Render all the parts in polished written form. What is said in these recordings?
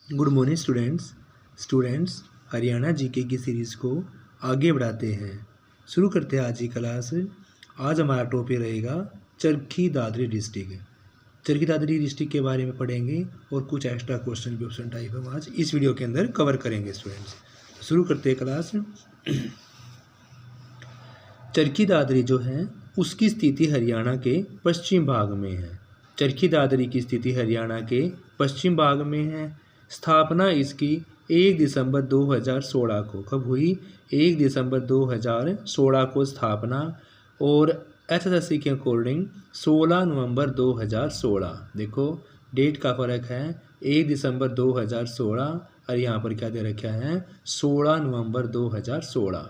Good morning students Haryana GK की series को आगे बढ़ाते हैं। शुरू करते हैं आज की क्लास। आज हमारा टॉपिक रहेगा चरखी दादरी डिस्ट्रिक्ट। चरखी दादरी डिस्ट्रिक्ट के बारे में पढ़ेंगे और कुछ एक्स्ट्रा क्वेश्चन भी ऑप्शन टाइप हम आज इस वीडियो के अंदर कवर करेंगे स्टूडेंट्स। शुरू करते हैं क्लास। चरखी दादरी जो है उसकी स्थिति हरियाणा के पश्चिम भाग में है। चरखी दादरी की स्थिति हरियाणा के पश्चिम भाग में है। स्थापना इसकी 1 दिसंबर 2016 को कब हुई? 1 दिसंबर 2016 को स्थापना। और एसएससी के अकॉर्डिंग 16 नवंबर 2016। देखो डेट का फ़र्क है, 1 दिसंबर 2016 और यहाँ पर क्या दे रखा है 16 नवंबर 2016।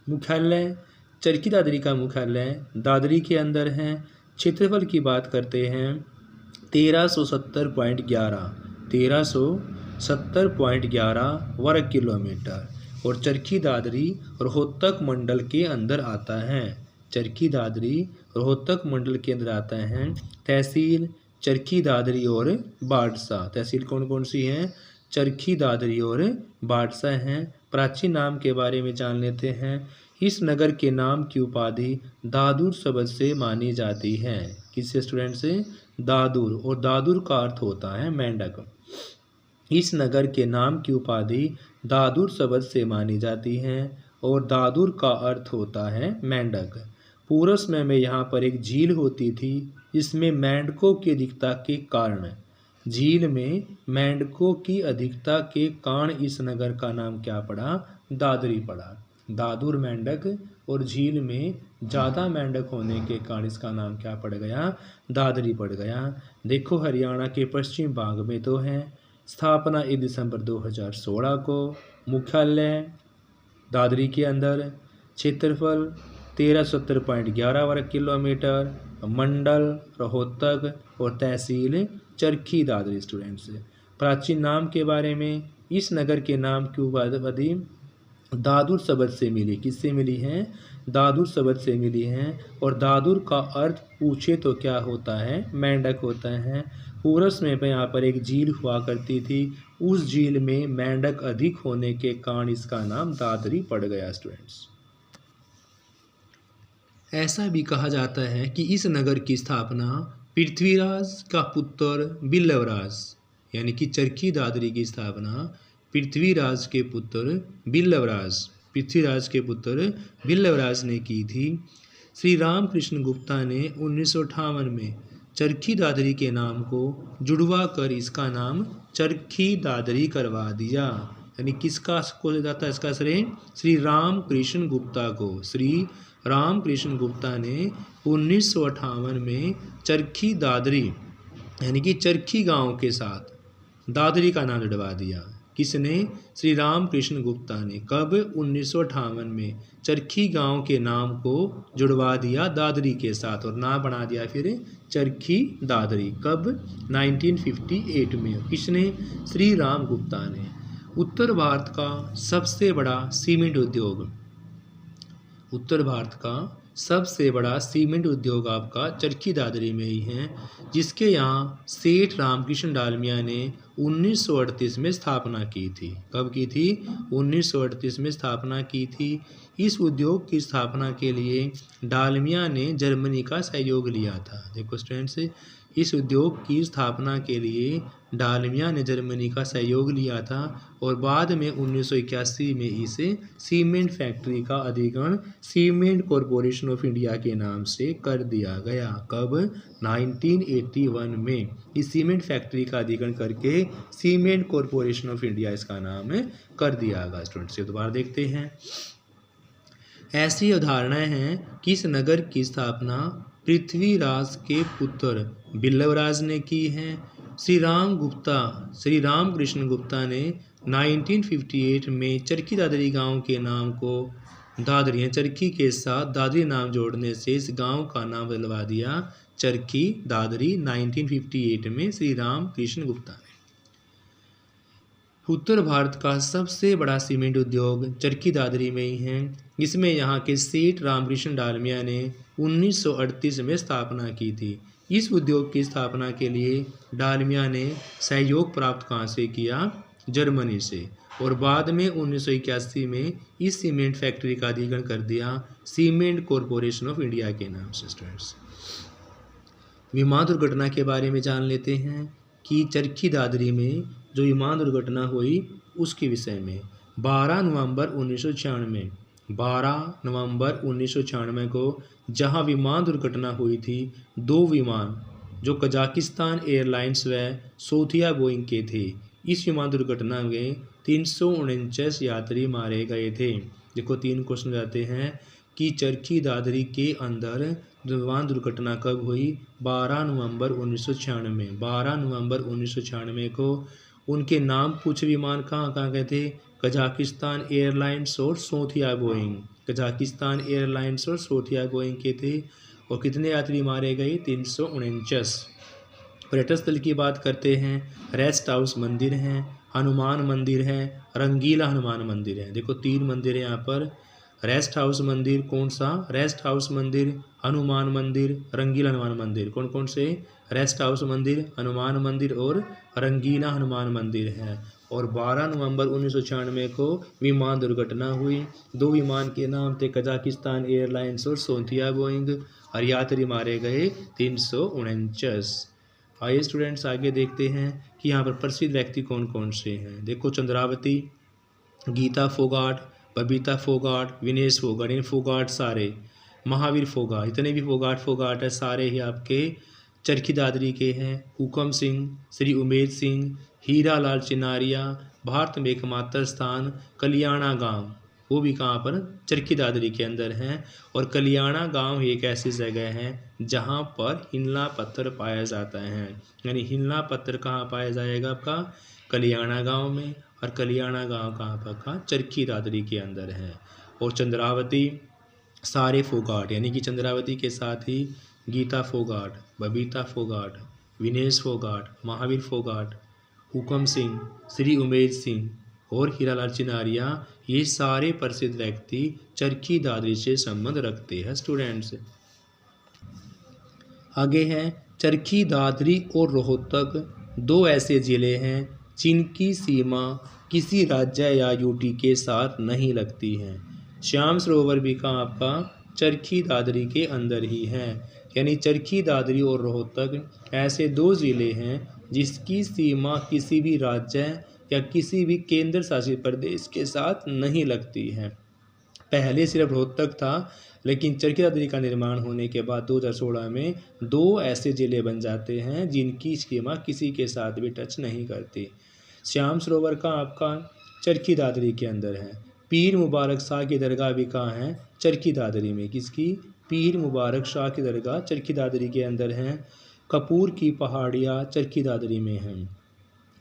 मुख्यालय चरखी दादरी का मुख्यालय दादरी के अंदर है। क्षेत्रफल की बात करते हैं 1370.11 वर्ग किलोमीटर और चरखी दादरी रोहतक मंडल के अंदर आता है। चरखी दादरी रोहतक मंडल के अंदर आता है। तहसील चरखी दादरी और बाड़सा। तहसील कौन कौन सी हैं? चरखी दादरी और बाड़सा हैं। प्राचीन नाम के बारे में जान लेते हैं। इस नगर के नाम की उपाधि दादुर शब्द से मानी जाती है। किससे स्टूडेंट से? दादुर। और दादुर का अर्थ होता है मेंढक। इस नगर के नाम की उपाधि दादुर शब्द से मानी जाती है और दादुर का अर्थ होता है मेंढक। पूर्व समय में यहाँ पर एक झील होती थी जिसमें मेंढकों की अधिकता के कारण इस नगर का नाम क्या पड़ा? दादरी पड़ा। दादुर मेंढक और झील में ज़्यादा मेंढक होने के कारण इसका नाम क्या पड़ गया? दादरी पड़ गया। देखो हरियाणा के पश्चिम भाग में तो है। स्थापना 1 दिसंबर 2016 को। मुख्यालय दादरी के अंदर। क्षेत्रफल 1370.11 वर्ग किलोमीटर। मंडल रोहतक और तहसील चरखी दादरी। स्टूडेंट्स प्राचीन नाम के बारे में, इस नगर के नाम की उपाधि दादुर शब्द से मिली। किससे मिली है? दादुर शब्द से मिली है। और दादुर का अर्थ पूछे तो क्या होता है? मेंढक होता है। पूर्व में यहाँ पर एक झील हुआ करती थी, उस झील में मेंढक अधिक होने के कारण इसका नाम दादरी पड़ गया। स्टूडेंट्स ऐसा भी कहा जाता है कि इस नगर की स्थापना पृथ्वीराज का पुत्र बिल्लवराज, यानी कि चरखी दादरी की स्थापना पृथ्वीराज के पुत्र बिल्लवराज ने की थी। श्री रामकृष्ण गुप्ता ने 1958 में चरखी दादरी के नाम को जुड़वा कर इसका नाम चरखी दादरी करवा दिया। यानी किसका को जाता है इसका श्रेय? श्री रामकृष्ण गुप्ता को। श्री रामकृष्ण गुप्ता ने 1958 में चरखी दादरी यानी कि चरखी गांव के साथ दादरी का नाम जुड़वा दिया। किसने? श्री रामकृष्ण गुप्ता ने। कब? 1958 में चरखी गांव के नाम को जुड़वा दिया दादरी के साथ और नाम बना दिया फिर चरखी दादरी। कब? 1958 में। किसने? श्री राम गुप्ता ने। उत्तर भारत का सबसे बड़ा सीमेंट उद्योग आपका चरखी दादरी में ही है, जिसके यहाँ सेठ रामकृष्ण डालमिया ने 1938 में स्थापना की थी। कब की थी? 1938 में स्थापना की थी। इस उद्योग की स्थापना के लिए डालमिया ने जर्मनी का सहयोग लिया था। देखो स्टूडेंट्स, इस उद्योग की स्थापना के लिए डालमिया ने जर्मनी का सहयोग लिया था और बाद में 1981 में इस सीमेंट फैक्ट्री का अधिग्रहण सीमेंट कॉरपोरेशन ऑफ इंडिया के नाम से कर दिया गया। कब? 1981 में इस सीमेंट फैक्ट्री का अधिग्रहण करके सीमेंट कॉरपोरेशन ऑफ इंडिया इसका नाम कर दिया गया। स्टूडेंट्स दोबारा देखते हैं। ऐसी अवधारणाएं हैं कि इस नगर की स्थापना पृथ्वीराज के पुत्र बिल्लवराज ने की है। श्री रामकृष्ण गुप्ता ने 1958 में चरखी दादरी गांव के नाम को दादरी चरखी के साथ दादरी नाम जोड़ने से इस गांव का नाम बदलवा दिया चरखी दादरी 1958 में श्री रामकृष्ण गुप्ता ने। उत्तर भारत का सबसे बड़ा सीमेंट उद्योग चरखी दादरी में ही है, जिसमें यहाँ के सेठ रामकृष्ण डालमिया ने 1938 में स्थापना की थी। इस उद्योग की स्थापना के लिए डालमिया ने सहयोग प्राप्त कहाँ से किया? जर्मनी से, और बाद में 1981 में इस सीमेंट फैक्ट्री का अधिग्रहण कर दिया सीमेंट कॉरपोरेशन ऑफ इंडिया के नाम से। स्टूडेंट्स, विमान दुर्घटना के बारे में जान लेते हैं कि चरखी दादरी में जो विमान दुर्घटना हुई उसके विषय में। 12 नवंबर 1996 को जहां विमान दुर्घटना हुई थी, 2 विमान जो कजाकिस्तान एयरलाइंस व सोथिया बोइंग के थे। इस विमान दुर्घटना में 349 यात्री मारे गए थे। देखो 3 क्वेश्चन जाते हैं कि चरखी दादरी के अंदर विमान दुर्घटना कब हुई? 12 नवंबर 1996। 12 नवंबर 1996 को उनके नाम पूछे विमान कहाँ कहाँ गए थे? कजाकिस्तान एयरलाइंस और सोथिया बोइंग। कजाकिस्तान एयरलाइंस और सोथिया बोइंग के थे। और कितने यात्री मारे गए? 349। पर्यटन स्थल की बात करते हैं। रेस्ट हाउस मंदिर हैं, हनुमान मंदिर है, रंगीला हनुमान मंदिर है। देखो 3 मंदिर है यहाँ पर। रेस्ट हाउस मंदिर कौन सा? रेस्ट हाउस मंदिर, हनुमान मंदिर, रंगीला हनुमान मंदिर। कौन कौन से? रेस्ट हाउस मंदिर, हनुमान मंदिर और रंगीला हनुमान मंदिर है। और 12 नवंबर 1996 को विमान दुर्घटना हुई। 2 विमान के नाम थे कजाकिस्तान एयरलाइंस और सोथिया बोइंग, और यात्री मारे गए 349। आइए स्टूडेंट्स आगे देखते हैं कि यहाँ पर प्रसिद्ध व्यक्ति कौन कौन से हैं। देखो चंद्रावती, गीता फोगाट, बबीता फोगाट, विनेश फोगाट। इन फोगाट सारे, महावीर फोगाट, जितने भी फोगाट है सारे ही आपके चरखी दादरी के हैं। हुकम सिंह, श्री उमेद सिंह, हीरा लाल चिनारिया, भारत में एकमात्र स्थान कलियाणा गांव, वो भी कहाँ पर? चरखी दादरी के अंदर हैं। और कलियाणा गांव एक ऐसी जगह है जहाँ पर हिलना पत्थर पाया जाता है। यानी हिलना पत्थर कहाँ पाया जाएगा? आपका कलियाणा गांव में। और कलियाणा गांव कहाँ पर का? चरखी दादरी के अंदर है। और चंद्रावती सारे फोगाट, यानी कि चंद्रावती के साथ ही गीता फोगाट, बबीता फोगाट, विनेश फोगाट, महावीर फोगाट, हुकम सिंह, श्री उमेद सिंह और हीरालाल चिनारिया, ये सारे प्रसिद्ध व्यक्ति चरखी दादरी से संबंध रखते हैं। स्टूडेंट्स आगे हैं चरखी दादरी और रोहतक 2 ऐसे ज़िले हैं जिनकी सीमा किसी राज्य या यूटी के साथ नहीं लगती है। श्याम सरोवर भी कहाँ आपका? चरखी दादरी के अंदर ही है। यानी चरखी दादरी और रोहतक ऐसे 2 ज़िले हैं जिसकी सीमा किसी भी राज्य या किसी भी केंद्र शासित प्रदेश के साथ नहीं लगती है। पहले सिर्फ रोहतक था, लेकिन चरखी दादरी का निर्माण होने के बाद 2016 में 2 ऐसे ज़िले बन जाते हैं जिनकी सीमा किसी के साथ भी टच नहीं करती। श्याम सरोवर का आपका चरखी दादरी के अंदर है। पीर मुबारक शाह की दरगाह भी कहाँ है? चरखी दादरी में। किसकी? पीर मुबारक शाह की दरगाह चरखी दादरी के अंदर है। कपूर की पहाड़ियाँ चरखी दादरी में हैं।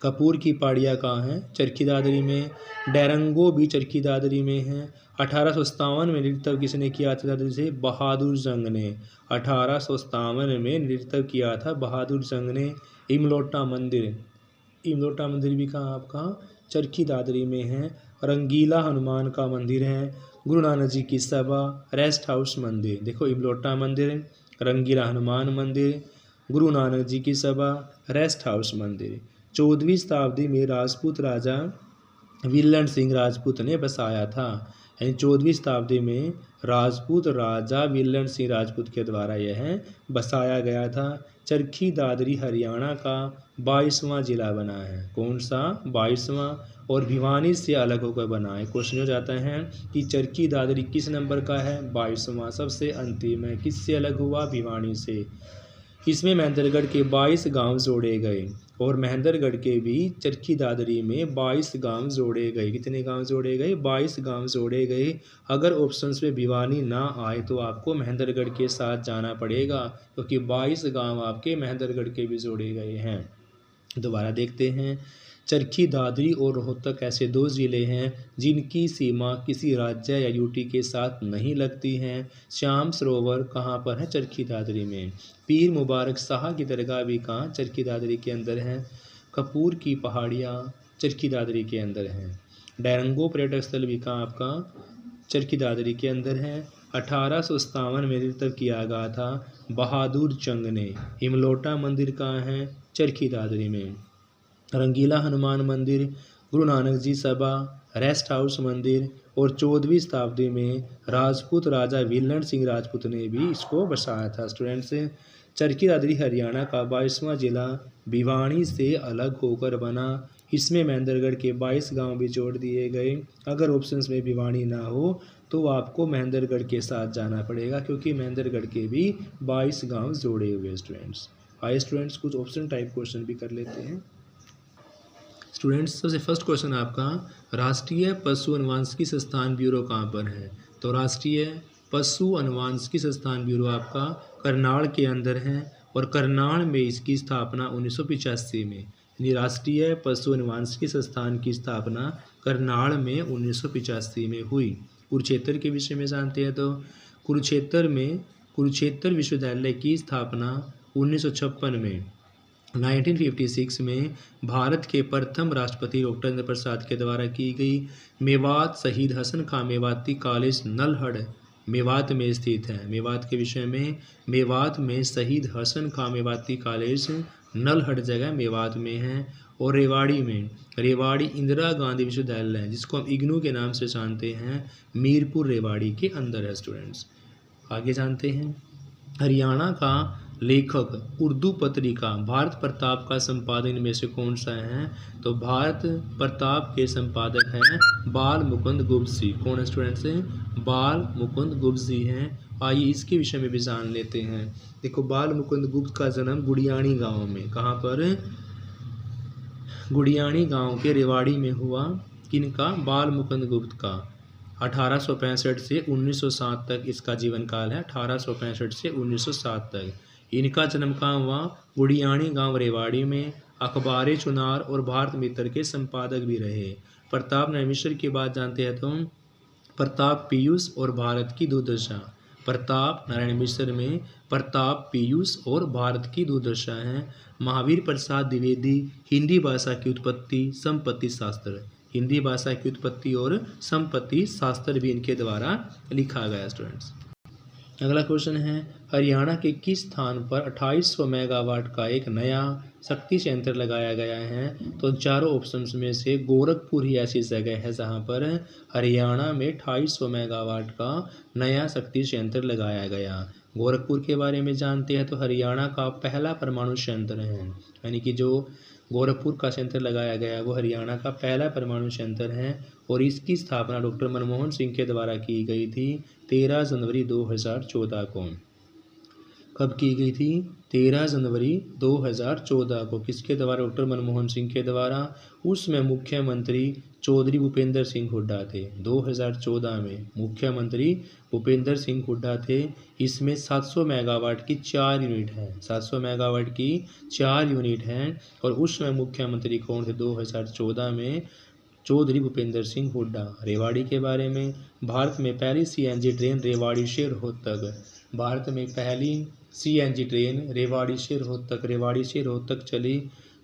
कपूर की पहाड़ियाँ कहाँ हैं? चरखी दादरी में। डैरंगो भी चरखी दादरी में है। 1857 में नृत्य किसने किया था दादरी से? बहादुर जंग ने। 1857 में नृत्य किया था बहादुर जंग ने। इमलोटा मंदिर, इमलोटा मंदिर भी कहाँ आपका? चरखी दादरी में है। रंगीला हनुमान का मंदिर है। गुरु नानक जी की सभा, रेस्ट हाउस मंदिर। देखो इमलोटा मंदिर, रंगीला हनुमान मंदिर, गुरु नानक जी की सभा, रेस्ट हाउस मंदिर 14वीं शताब्दी में राजपूत राजा विल्लन सिंह राजपूत ने बसाया था। यानी 14वीं शताब्दी में राजपूत राजा विल्लन सिंह राजपूत के द्वारा यह बसाया गया था। चरखी दादरी हरियाणा का 22वां जिला बना है। कौन सा? 22वां। और भिवानी से अलग होकर बना है। क्वेश्चन हो जाता है कि चरखी दादरी किस नंबर का है? 22वां, सबसे अंतिम है। किससे अलग हुआ? भिवानी से। इसमें महेंद्रगढ़ के 22 गांव जोड़े गए। और महेंद्रगढ़ के भी चरखी दादरी में 22 गांव जोड़े गए। कितने गांव जोड़े गए? 22 गांव जोड़े गए। अगर ऑप्शंस में भिवानी ना आए तो आपको महेंद्रगढ़ के साथ जाना पड़ेगा, क्योंकि 22 गांव आपके महेंद्रगढ़ के भी जोड़े गए हैं। दोबारा देखते हैं। चरखी दादरी और रोहतक ऐसे 2 ज़िले हैं जिनकी सीमा किसी राज्य या यूटी के साथ नहीं लगती हैं। श्याम सरोवर कहाँ पर है? चरखी दादरी में। पीर मुबारक शाह की दरगाह भी कहाँ? चरखी दादरी के अंदर है। कपूर की पहाड़ियाँ चरखी दादरी के अंदर हैं। डैरंगो पर्यटक स्थल भी कहाँ आपका? चरखी दादरी के अंदर है। 1857 में नृत्य किया गया था बहादुर जंग ने। इमलोटा मंदिर कहाँ है? चरखी दादरी में। रंगीला हनुमान मंदिर गुरु नानक जी सभा, रेस्ट हाउस मंदिर, और 14वीं शताब्दी में राजपूत राजा विल्लन सिंह राजपूत ने भी इसको बसाया था। स्टूडेंट्स, चरखी दादरी हरियाणा का 22वां जिला भिवानी से अलग होकर बना। इसमें महेंद्रगढ़ के 22 गांव भी जोड़ दिए गए। अगर ऑप्शंस में भिवानी ना हो तो आपको महेंद्रगढ़ के साथ जाना पड़ेगा, क्योंकि महेंद्रगढ़ के भी 22 गांव जोड़े हुए स्टूडेंट्स। आइए स्टूडेंट्स, कुछ ऑप्शन टाइप क्वेश्चन भी कर लेते हैं। स्टूडेंट्स, सबसे फर्स्ट क्वेश्चन आपका, राष्ट्रीय पशु अनुवांशिकी संस्थान ब्यूरो कहाँ पर है? तो राष्ट्रीय पशु अनुवांशिकी संस्थान ब्यूरो आपका करनाल के अंदर है, और करनाल में इसकी स्थापना 1985 में, यानी राष्ट्रीय पशु अनुवांशिकी संस्थान की स्थापना करनाल में 1985 में हुई। कुरुक्षेत्र के विषय में जानते हैं तो कुरुक्षेत्र में कुरुक्षेत्र विश्वविद्यालय की स्थापना 1956 में 1956 में भारत के प्रथम राष्ट्रपति डॉक्टर राजेंद्र प्रसाद के द्वारा की गई। मेवात शहीद हसन खां मेवाती कॉलेज नलहड़ मेवात में स्थित है। मेवात के विषय में, मेवात में शहीद हसन खां मेवाती कॉलेज नलहड़ जगह मेवात में है। और रेवाड़ी में रेवाड़ी इंदिरा गांधी विश्वविद्यालय, जिसको हम इग्नू के नाम से जानते हैं, मीरपुर रेवाड़ी के अंदर है। स्टूडेंट्स, आगे जानते हैं, हरियाणा का लेखक उर्दू पत्रिका भारत प्रताप का संपादन में से कौन सा है? तो भारत प्रताप के संपादक हैं बाल मुकुंद गुप्त जी। कौन है स्टूडेंट्स? बाल मुकुंद गुप्त जी हैं। आइए इसके विषय में भी जान लेते हैं। देखो, बाल मुकुंद गुप्त का जन्म गुड़ियाणी गांव में, कहाँ पर? गुड़ियाणी गांव के रेवाड़ी में हुआ। किनका? बाल मुकुंद गुप्त का। 1865 से 1907 तक इसका जीवन काल है। 1865 से 1907 तक इनका जन्म कहाँ हुआ? गुड़ियाणी गांव रेवाड़ी में। अखबार चुनार और भारत मित्र के संपादक भी रहे। प्रताप नारायण मिश्र की बात जानते हैं तो प्रताप पीयूष और भारत की दुर्दशा। प्रताप नारायण मिश्र में प्रताप पीयूष और भारत की दुर्दशा है। महावीर प्रसाद द्विवेदी हिंदी भाषा की उत्पत्ति संपत्ति शास्त्र, हिंदी भाषा की उत्पत्ति और संपत्ति शास्त्र भी इनके द्वारा लिखा गया। स्टूडेंट्स, अगला क्वेश्चन है, हरियाणा के किस स्थान पर 2800 मेगावाट का एक नया शक्ति संयंत्र लगाया गया है? तो चारों ऑप्शंस में से गोरखपुर ही ऐसी जगह है जहां पर हरियाणा में 2800 मेगावाट का नया शक्ति संयंत्र लगाया गया। गोरखपुर के बारे में जानते हैं तो हरियाणा का पहला परमाणु संयंत्र है, यानी कि जो गोरखपुर का संयंत्र लगाया गया वो हरियाणा का पहला परमाणु संयंत्र है। और इसकी स्थापना डॉक्टर मनमोहन सिंह के द्वारा की गई थी 13 जनवरी 2014 को। कब की गई थी? 13 जनवरी 2014 को। किसके द्वारा? डॉक्टर मनमोहन सिंह के द्वारा। उसमें मुख्यमंत्री चौधरी भूपेंद्र सिंह हुड्डा थे। 2014 में मुख्यमंत्री भूपेंद्र सिंह हुड्डा थे। इसमें 700 मेगावाट की 4 यूनिट है, 700 मेगावाट की 4 यूनिट हैं। और उसमें मुख्यमंत्री कौन थे 2014 में? चौधरी भूपेंद्र सिंह हुड्डा। रेवाड़ी के बारे में, भारत में पहली सीएनजी ट्रेन रेवाड़ी से रोहतक, भारत में पहली सीएनजी ट्रेन रेवाड़ी से रोहतक चली।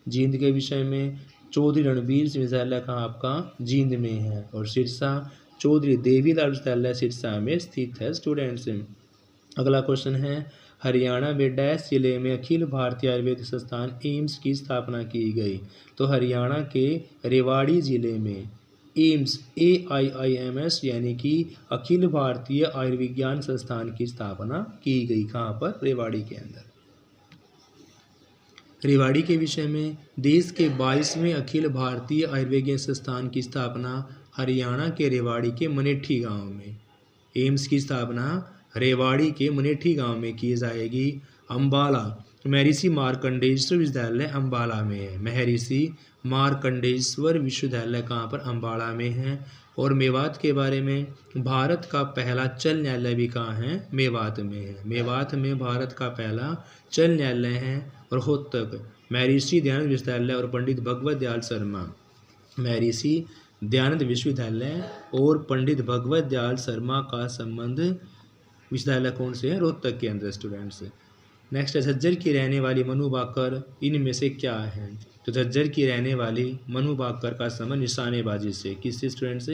जींद के विषय में, चौधरी रणबीर सिंह विश्वविद्यालय कहाँ आपका? जींद में है। और सिरसा, चौधरी देवीलाल विश्वविद्यालय सिरसा में स्थित है। स्टूडेंट्स, अगला क्वेश्चन है, हरियाणा में डैश जिले में अखिल भारतीय आयुर्वेदिक संस्थान एम्स की स्थापना की गई? तो हरियाणा के रेवाड़ी जिले में एम्स AIIMS यानी कि अखिल भारतीय आयुर्विज्ञान संस्थान की स्थापना की गई। कहाँ पर? रेवाड़ी के अंदर। रेवाड़ी के विषय में, देश के 22वें अखिल भारतीय आयुर्विज्ञान संस्थान की स्थापना हरियाणा के रेवाड़ी के मनेठी गांव में। एम्स की स्थापना रेवाड़ी के मनेठी गांव में की जाएगी। अम्बाला, महर्षि मार्कंडेश्वर विश्वविद्यालय अम्बाला में है। महर्षि मार्कंडेश्वर विश्वविद्यालय कहाँ पर? अम्बाला में है। और मेवात के बारे में, भारत का पहला चल न्यायालय भी कहाँ है? मेवात में है। मेवात में भारत का पहला चल न्यायालय है। और रोहतक, महर्षि दयानंद विश्वविद्यालय और पंडित भगवत दयाल शर्मा, महर्षि दयानंद विश्वविद्यालय और पंडित भगवत दयाल शर्मा का संबंध विश्वविद्यालय कौन से है? रोहतक के अंदर। स्टूडेंट्स, नेक्स्ट है, झज्जर की रहने वाली मनु बाकर इनमें से क्या है? तो झज्जर की रहने वाली मनु बाकर का संबंध निशानेबाजी से। किससे स्टूडेंट्स?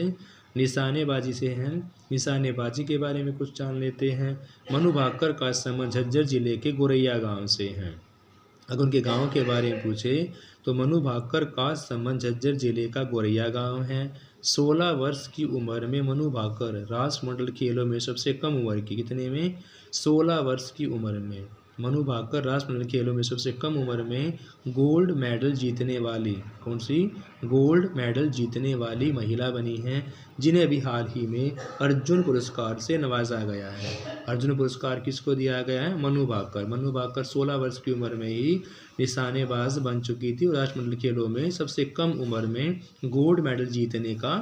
निशानेबाजी से है। निशानेबाजी के बारे में कुछ जान लेते हैं। मनु बाकर का संबंध झज्जर जिले के गोरैया गांव से है। अगर उनके गांव के बारे में पूछे तो मनु भाकर का संबंध झज्जर जिले का गोरैया गांव है। 16 वर्ष की उम्र में मनु भाकर राष्ट्रमंडल खेलों में सबसे कम उम्र की, कितने में, 16 वर्ष की उम्र में मनु भाकर राष्ट्रमंडल खेलों में सबसे कम उम्र में गोल्ड मेडल जीतने वाली, कौन सी, गोल्ड मेडल जीतने वाली महिला बनी हैं, जिन्हें अभी हाल ही में अर्जुन पुरस्कार से नवाजा गया है। अर्जुन पुरस्कार किसको दिया गया है, मनु भाकर। मनु भाकर 16 वर्ष की उम्र में ही निशानेबाज बन चुकी थी और राष्ट्रमंडल खेलों में सबसे कम उम्र में गोल्ड मेडल जीतने का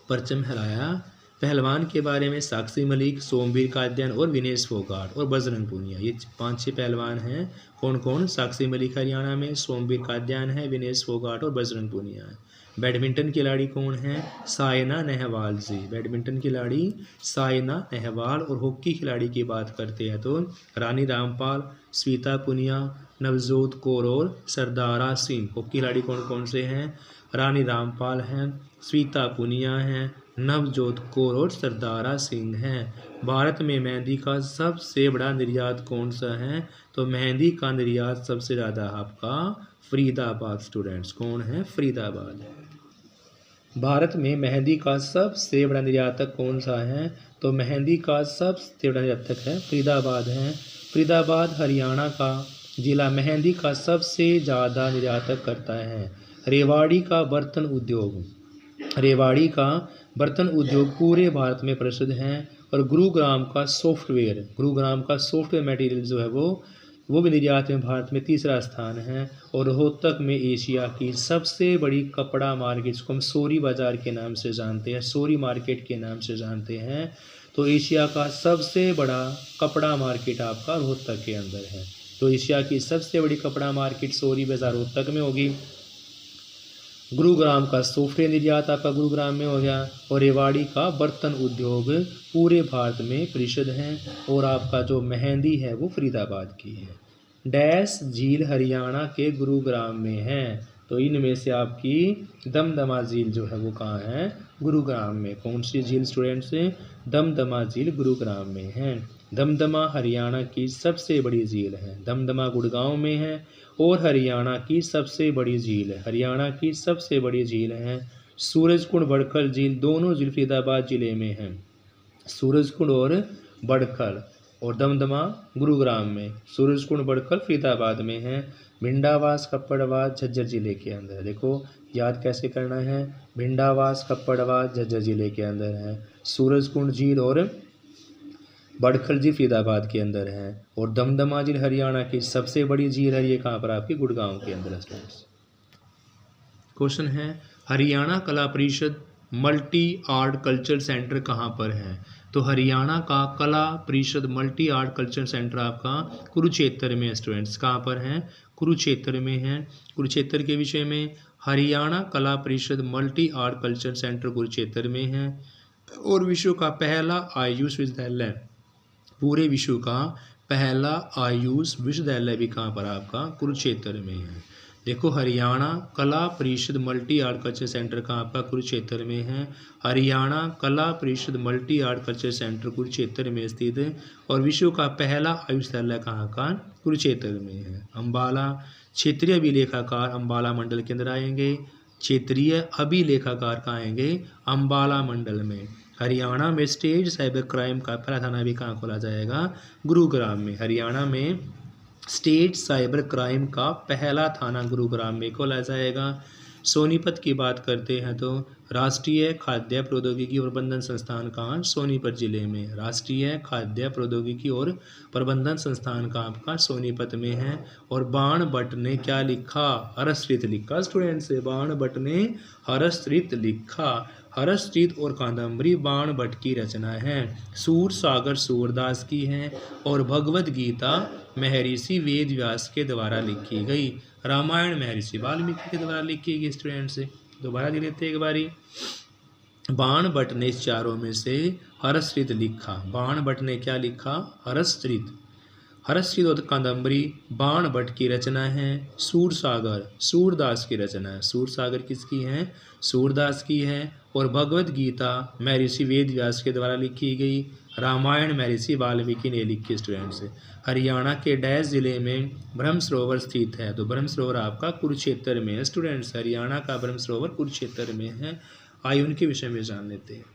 परचम फहराया। पहलवान के बारे में साक्षी मलिक, सोमवीर कादयान और विनेश फोगाट और बजरंग पूनिया, ये 5-6 पहलवान हैं। कौन कौन, साक्षी मलिक हरियाणा में, सोमवीर कादयान है, विनेश फोगाट और बजरंग पूनिया है। बैडमिंटन खिलाड़ी कौन है, सायना नेहवाल जी, बैडमिंटन खिलाड़ी सायना नेहवाल। और हॉकी खिलाड़ी की बात करते हैं तो रानी रामपाल, स्वीता पुनिया, नवजोत कौर और सरदारा सिंह। हॉकी खिलाड़ी कौन कौन से हैं, रानी रामपाल हैं, स्वीता पुनिया हैं, नवजोत कौर और सरदारा सिंह हैं। भारत में मेहंदी का सबसे बड़ा निर्यात कौन सा है, तो मेहंदी का निर्यात सबसे ज़्यादा आपका फरीदाबाद स्टूडेंट्स, कौन है, फरीदाबाद। भारत में मेहंदी का सबसे बड़ा निर्यातक कौन सा है, तो मेहंदी का सबसे बड़ा निर्यातक है फरीदाबाद है। फरीदाबाद हरियाणा का जिला मेहंदी का सबसे ज़्यादा निर्यातक करता है। रेवाड़ी का बर्तन उद्योग, रेवाड़ी का बर्तन उद्योग पूरे भारत में प्रसिद्ध हैं। और गुरुग्राम का सॉफ्टवेयर, गुरुग्राम का सॉफ्टवेयर मटेरियल जो है वो भी निर्यात में भारत में तीसरा स्थान है। और रोहतक में एशिया की सबसे बड़ी कपड़ा मार्केट, जिसको हम सोरी बाज़ार के नाम से जानते हैं, सोरी मार्केट के नाम से जानते हैं, तो एशिया का सबसे बड़ा कपड़ा मार्केट आपका रोहतक के अंदर है। तो एशिया की सबसे बड़ी कपड़ा मार्केट सोरी बाज़ार रोहतक में होगी। गुरुग्राम का सॉफ्टवेयर निर्यात आपका गुरुग्राम में हो गया। और रेवाड़ी का बर्तन उद्योग पूरे भारत में प्रसिद्ध हैं। और आपका जो मेहंदी है वो फरीदाबाद की है। डैश झील हरियाणा के गुरुग्राम में है, तो इनमें से आपकी दमदमा झील जो है वो कहाँ है, गुरुग्राम में। कौन सी झील स्टूडेंट्स, दमदमा झील गुरुग्राम में है। दमदमा हरियाणा की सबसे बड़ी झील है, दमदमा गुड़गांव में है और हरियाणा की सबसे बड़ी झील है, हरियाणा की सबसे बड़ी झील है। सूरजकुंड बड़खल झील, दोनों झील फरीदाबाद जिले में हैं, सूरजकुंड और बड़खल। और दमदमा गुरुग्राम में, सूरजकुंड बड़खल फरीदाबाद में है। भिंडावास कप्पड़वास झज्जर जिले के अंदर, देखो याद कैसे करना है, भिंडावास कप्पड़वास झज्जर जिले के अंदर है। सूरजकुंड झील और बड़खल झील फरीदाबाद के अंदर है। और दमदमा झील हरियाणा की सबसे बड़ी झील है, ये कहाँ पर आपकी गुड़गांव के अंदर है स्टूडेंट्स। क्वेश्चन है, हरियाणा कला परिषद मल्टी आर्ट कल्चर सेंटर कहाँ पर है, तो हरियाणा का कला परिषद मल्टी आर्ट कल्चर सेंटर आपका कुरुक्षेत्र में स्टूडेंट्स, कहाँ पर है, कुरुक्षेत्र में है। कुरुक्षेत्र के विषय में हरियाणा कला परिषद multi art culture centre Kurukshetra में है। और विश्व का पहला आयुष विश्वविद्यालय, पूरे विश्व का पहला आयुष विश्वविद्यालय भी कहाँ पर आपका कुरुक्षेत्र में है। देखो हरियाणा कला परिषद मल्टी आर्ट कल्चर सेंटर कहाँ आपका कुरुक्षेत्र में है। हरियाणा कला परिषद multi art culture centre Kurukshetra में स्थित है। और विश्व का पहला आयुष विश्वविद्यालय कहाँ का, कुरुक्षेत्र में है। अम्बाला क्षेत्रीय अभिलेखाकार अम्बाला मंडल के अंदर आएंगे, क्षेत्रीय अभिलेखाकार कहाँ आएंगे, अम्बाला मंडल में। हरियाणा में स्टेट साइबर क्राइम का पहला थाना भी कहाँ खोला जाएगा, गुरुग्राम में। हरियाणा में स्टेट साइबर क्राइम का पहला थाना गुरुग्राम में खोला जाएगा। सोनीपत की बात करते हैं तो राष्ट्रीय खाद्य प्रौद्योगिकी और प्रबंधन संस्थान कहाँ, सोनीपत जिले में। राष्ट्रीय खाद्य प्रौद्योगिकी और प्रबंधन संस्थान का आपका सोनीपत में है। और बाण भट्ट ने क्या लिखा, हर्षचरित लिखा स्टूडेंट्स, बाण भट्ट ने हर्षचरित लिखा। हर्षचरित और कादम्बरी बाण भट्ट की रचना है। सूर सागर सूरदास की है। और भगवद गीता महर्षि वेद व्यास के द्वारा लिखी गई। रामायण महर्षि वाल्मीकि के द्वारा लिखी गई स्टूडेंट्स। दोबारा दे लेते एक बारी। बाण भट्ट ने इस चारों में से हर्षचरित लिखा। बाण भट्ट ने क्या लिखा, हर्षचरित। हर्षिदोत कादम्बरी बाण भट्ट की रचना है। सूरसागर सूरदास की रचना है। सूरसागर किसकी है? सूरदास की है। और भगवत गीता महर्षि वेद व्यास के द्वारा लिखी गई। रामायण महर्षि वाल्मीकि ने लिखी। स्टूडेंट्स, हरियाणा के डैश जिले में ब्रह्म सरोवर स्थित है? तो ब्रह्म सरोवर आपका कुरुक्षेत्र में है। स्टूडेंट्स, हरियाणा का ब्रह्म सरोवर कुरुक्षेत्र में है। आइए उनके विषय में जान लेते हैं।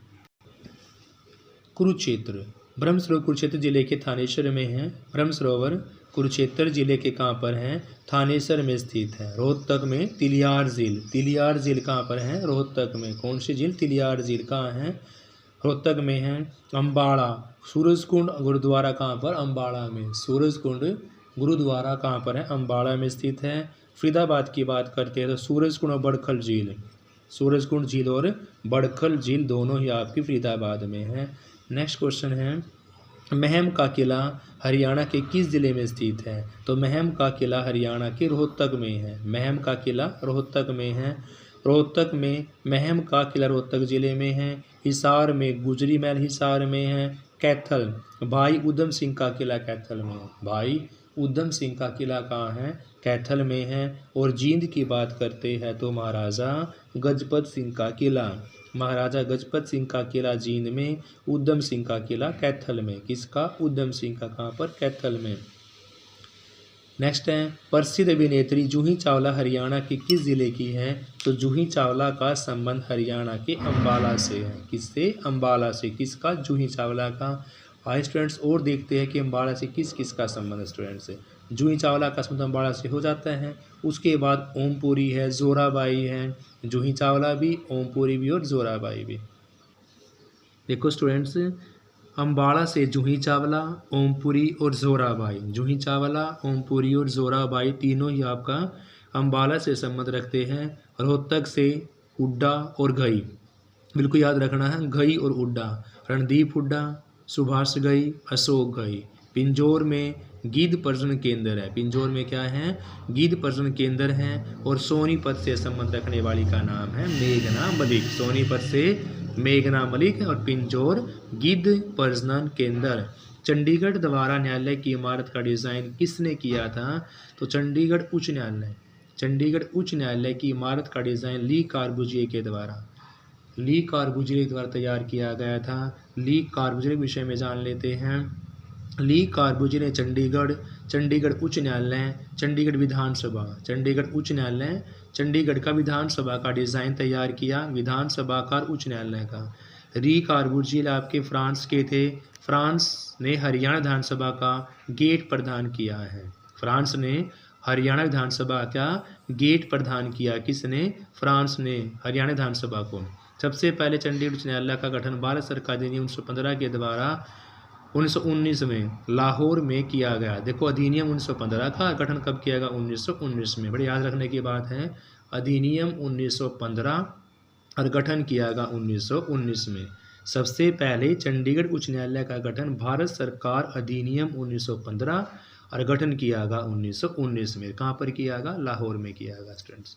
कुरुक्षेत्र, ब्रह्म सरोवर कुरुक्षेत्र जिले के थानेश्वर में है। ब्रह्म सरोवर कुरुक्षेत्र जिले के कहाँ पर है? थानेश्वर में स्थित है। रोहतक में तिलियार झील, तिलियार झील कहाँ पर है? रोहतक में। कौन सी झील? तिलियार झील कहाँ है? रोहतक में है। अम्बाड़ा सूरजकुंड गुरुद्वारा कहाँ पर? अम्बाड़ा में। सूरजकुंड गुरुद्वारा कहाँ पर है? अम्बाड़ा में स्थित है। फरीदाबाद की बात करते हैं तो सूरजकुंड और बड़खल झील, सूरजकुंड झील और बड़खल झील दोनों ही आपकी फरीदाबाद में है। नेक्स्ट क्वेश्चन है, महम का किला हरियाणा के किस जिले में स्थित है? तो महम का किला हरियाणा के रोहतक में है। महम का किला रोहतक में है। रोहतक में महम का किला रोहतक जिले में है। हिसार में गुजरी महल हिसार में है। कैथल भाई उधम सिंह का किला कैथल में है। भाई उधम सिंह का किला कहाँ है? कैथल में है। और जींद की बात करते हैं तो महाराजा गजपत सिंह का किला, महाराजा गजपत सिंह का किला जींद में, उधम सिंह का किला कैथल में। किसका? उधम सिंह का। कहाँ पर? कैथल में। नेक्स्ट है, प्रसिद्ध अभिनेत्री जूही चावला हरियाणा के किस जिले की है? तो जूही चावला का संबंध हरियाणा के अम्बाला से है। किससे? अम्बाला से। किसका? जूही चावला का। आइए स्टूडेंट्स और देखते हैं कि अम्बाला से किस किस का संबंध है। स्टूडेंट्स से जूही चावला का संबंध अम्बाला से हो जाता है। उसके बाद ओमपुरी है, जोराबाई है। जूही चावला भी, ओमपुरी भी और जोराबाई भी। देखो स्टूडेंट्स, अम्बाड़ा से जूही चावला, ओमपुरी और जोराबाई। जूही चावला, ओमपुरी और जोराबाई तीनों ही आपका अम्बाला से संबंध रखते हैं। रोहतक से हुड्डा और घई, बिल्कुल याद रखना है, घई और हुड्डा। रणदीप हुड्डा, सुभाष घई, अशोक घई। पिंजौर में गिद्ध प्रजनन केंद्र है। पिंजौर में क्या है? गिद्ध प्रजनन केंद्र है। और सोनीपत से संबंध रखने वाली का नाम है मेघना मलिक। सोनीपत से मेघना मलिक है। और पिंजौर गिद्ध प्रजनन केंद्र। चंडीगढ़ द्वारा न्यायालय की इमारत का डिज़ाइन किसने किया था? तो चंडीगढ़ उच्च न्यायालय, चंडीगढ़ उच्च न्यायालय की इमारत का डिज़ाइन ली कार्बुजिए के द्वारा, ली कार्बुजिए के द्वारा तैयार किया गया था। ली कार्बुजिए के विषय में जान लेते हैं। ली कार्बुजिए ने चंडीगढ़ उच्च न्यायालय, चंडीगढ़ विधानसभा, चंडीगढ़ उच्च न्यायालय, चंडीगढ़ का विधानसभा का डिज़ाइन तैयार किया, विधानसभा का उच्च न्यायालय का। री कार्बुजिए आपके फ्रांस के थे। फ्रांस ने हरियाणा विधानसभा का गेट प्रदान किया है। फ्रांस ने हरियाणा विधानसभा का गेट प्रदान किया। किसने? फ्रांस ने हरियाणा विधानसभा को। सबसे पहले चंडीगढ़ उच्च न्यायालय का गठन भारत सरकार अधिनियम 1915 के द्वारा 1919 में लाहौर में किया गया। देखो अधिनियम 1915 का गठन कब किया गया? 1919 में। बड़ी याद रखने की बात है, अधिनियम 1915 और गठन किया गया 1919 में। सबसे पहले चंडीगढ़ उच्च न्यायालय का गठन भारत सरकार अधिनियम 1915 और गठन किया गया 1919 में। कहाँ पर किया गया? लाहौर में किया गया स्टूडेंट्स।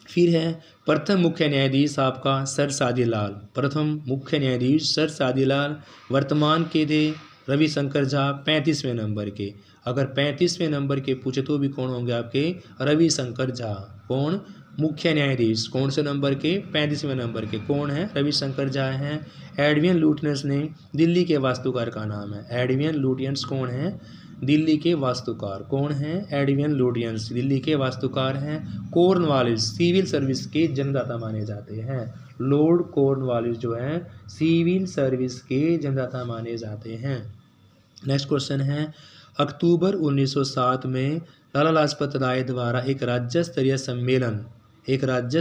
फिर है प्रथम मुख्य न्यायाधीश आपका सर सादीलाल। प्रथम मुख्य न्यायाधीश सर सादीलाल वर्तमान के थे रविशंकर झा 35वें नंबर के। अगर 35वें नंबर के पूछे तो भी कौन होंगे आपके? रविशंकर झा। कौन? मुख्य न्यायाधीश। कौन से नंबर के? 35वें नंबर के। कौन है? रविशंकर झा हैं। एडविन लुटियंस ने दिल्ली के वास्तुकार का नाम है। एडविन लुटियंस कौन है? दिल्ली के वास्तुकार। कौन है? एडविन लुटियंस दिल्ली के वास्तुकार हैं। कॉर्नवालिस सिविल सर्विस के जन्मदाता माने जाते हैं। लॉर्ड कॉर्नवालिस जो है सिविल सर्विस के जन्मदाता माने जाते हैं। नेक्स्ट क्वेश्चन है, अक्टूबर 1907 में लाला लाजपत राय द्वारा एक राज्य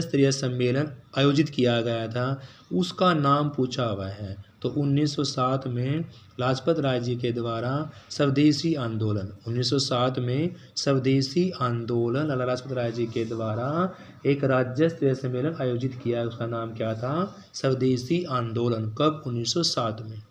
स्तरीय सम्मेलन आयोजित किया गया था, उसका नाम पूछा हुआ है। तो 1907 में लाजपत राय जी के द्वारा स्वदेशी आंदोलन, 1907 में स्वदेशी आंदोलन लाला लाजपत राय जी के द्वारा एक राज्य स्तरीय सम्मेलन आयोजित किया, उसका नाम क्या था? स्वदेशी आंदोलन। कब? 1907 में।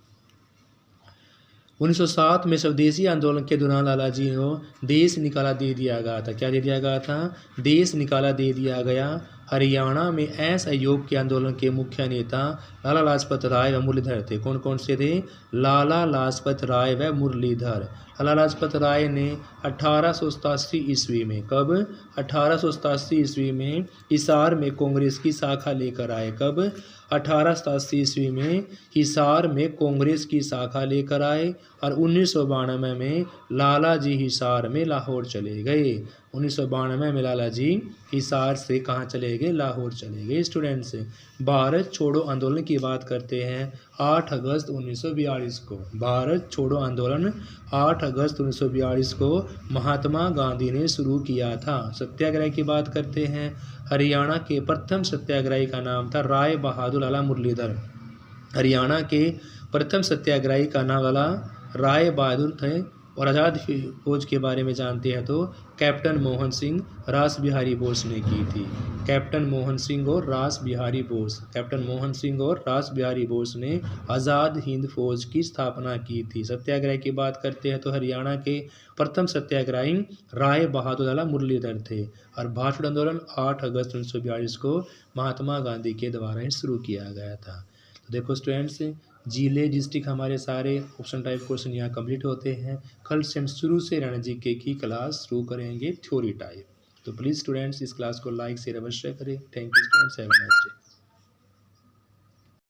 1907 में स्वदेशी आंदोलन के दौरान लाला जी को देश निकाला दे दिया गया था। क्या दे दिया गया था? देश निकाला दे दिया गया। हरियाणा में असहयोग के आंदोलन के मुख्य नेता लाला लाजपत राय व मुरलीधर थे। कौन कौन से थे? लाला लाजपत राय व मुरलीधर। लाला लाजपत राय ने 1887 ईस्वी में, कब? 1887 ईस्वी में हिसार में कांग्रेस की शाखा लेकर आए। कब? 1887 ईस्वी में हिसार में कांग्रेस की शाखा लेकर आए और 1992 में लाला जी हिसार में लाहौर चले गए। 1992 में लाला जी हिसार से कहाँ चले गए? लाहौर चले गए। स्टूडेंट्स, भारत छोड़ो आंदोलन की बात करते हैं 8 अगस्त 1942 को। भारत छोड़ो आंदोलन 8 अगस्त 1942 को महात्मा गांधी ने शुरू किया था। सत्याग्रह की बात करते हैं, हरियाणा के प्रथम सत्याग्रही का नाम था राय बहादुर लाला मुरलीधर। हरियाणा के प्रथम सत्याग्रही का नाम लाला राय बहादुर थे। और आज़ाद फौज के बारे में जानते हैं तो कैप्टन मोहन सिंह रास बिहारी बोस ने की थी। कैप्टन मोहन सिंह और रास बिहारी बोस, कैप्टन मोहन सिंह और रास बिहारी बोस ने आज़ाद हिंद फौज की स्थापना की थी। सत्याग्रह की बात करते हैं तो हरियाणा के प्रथम सत्याग्रही राय बहादुर लाला मुरलीधर थे। और भारत छोड़ो आंदोलन 8 अगस्त 1942 को महात्मा गांधी के द्वारा ही शुरू किया गया था। तो देखो स्टूडेंट्स, जिले डिस्ट्रिक्ट हमारे सारे ऑप्शन टाइप क्वेश्चन यहाँ कंप्लीट होते हैं। कल से हम शुरू से रणजी जीके की क्लास शुरू करेंगे थ्योरी टाइप। तो प्लीज़ स्टूडेंट्स इस क्लास को लाइक शेयर अवश्य करें। Thank you students, have a nice day.